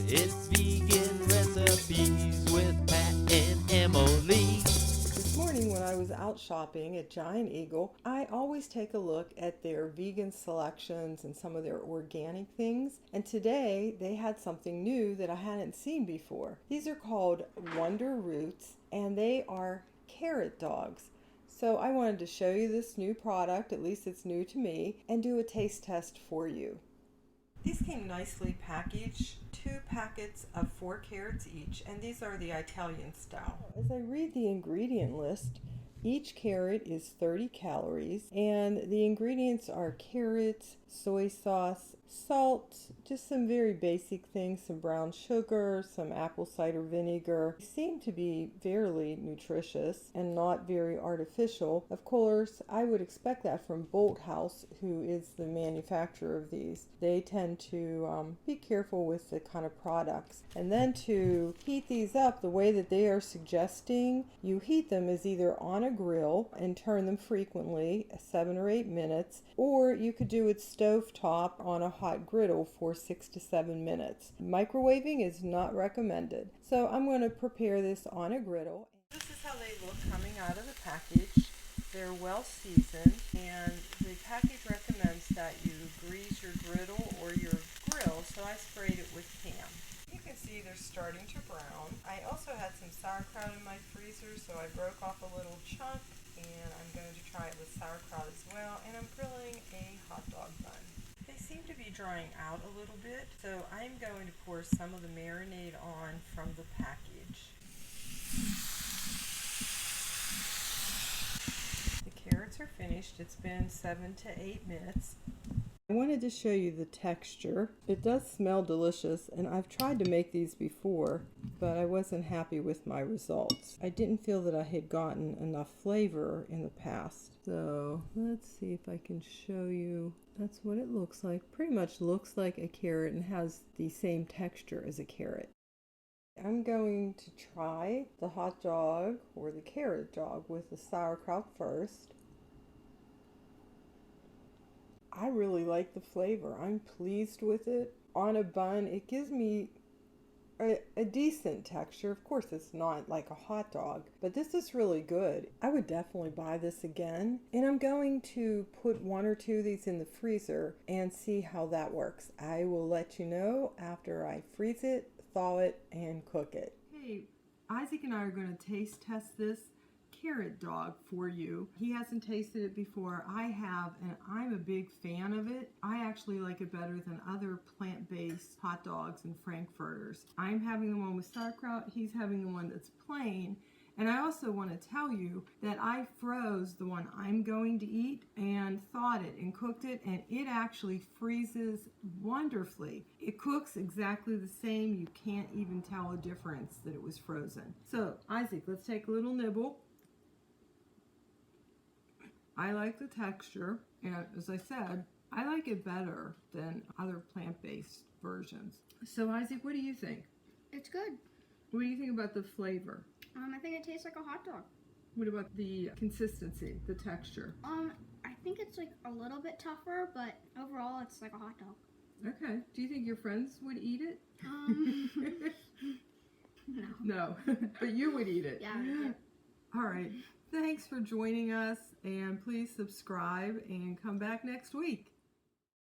It's Vegan Recipes with Pat and Emily. This morning when I was out shopping at Giant Eagle, I always take a look at their vegan selections and some of their organic things. And today they had something new that I hadn't seen before. These are called Wonder Roots and they are carrot dogs. So I wanted to show you this new product, at least it's new to me, and do a taste test for you. These came nicely packaged, 2 packets of 4 carrots each, and these are the Italian style. As I read the ingredient list, each carrot is 30 calories, and the ingredients are carrots, soy sauce, salt, just some very basic things, some brown sugar, some apple cider vinegar. They seem to be fairly nutritious and not very artificial. Of course, I would expect that from Bolthouse, who is the manufacturer of these. They tend to be careful with the kind of products. And then to heat these up the way that they are suggesting, you heat them is either on a grill and turn them frequently, 7 or 8 minutes, or you could do it stovetop on a hot griddle for 6 to 7 minutes. Microwaving is not recommended. So I'm going to prepare this on a griddle. This is how they look coming out of the package. They're well seasoned, and the package recommends that you grease your griddle or your grill, so I sprayed it with Pam. You can see they're starting to brown. I also had some sauerkraut in my freezer, so I broke off a little chunk, and I'm going to try it with sauerkraut as well, and I'm grilling a hot dog bun. They seem to be drying out a little bit, so I'm going to pour some of the marinade on from the package. The carrots are finished. It's been 7 to 8 minutes. I wanted to show you the texture. It does smell delicious, and I've tried to make these before, but I wasn't happy with my results. I didn't feel that I had gotten enough flavor in the past. So let's see if I can show you. That's what it looks like. Pretty much looks like a carrot and has the same texture as a carrot. I'm going to try the hot dog or the carrot dog with the sauerkraut first. I really like the flavor. I'm pleased with it. On a bun, it gives me a decent texture. Of course, it's not like a hot dog, but this is really good. I would definitely buy this again. And I'm going to put 1 or 2 of these in the freezer and see how that works. I will let you know after I freeze it, thaw it, and cook it. Hey, Isaac and I are going to taste test this carrot dog for you. He hasn't tasted it before. I have, and I'm a big fan of it. I actually like it better than other plant-based hot dogs and frankfurters. I'm having the one with sauerkraut. He's having the one that's plain. And I also want to tell you that I froze the one I'm going to eat and thawed it and cooked it, and it actually freezes wonderfully. It cooks exactly the same. You can't even tell a difference that it was frozen. So, Isaac, let's take a little nibble. I like the texture, and as I said, I like it better than other plant-based versions. So Isaac, what do you think? It's good. What do you think about the flavor? I think it tastes like a hot dog. What about the consistency, the texture? I think it's like a little bit tougher, but overall it's like a hot dog. Okay. Do you think your friends would eat it? No. No, but you would eat it. Yeah, I would. All right. Thanks for joining us, and please subscribe and come back next week.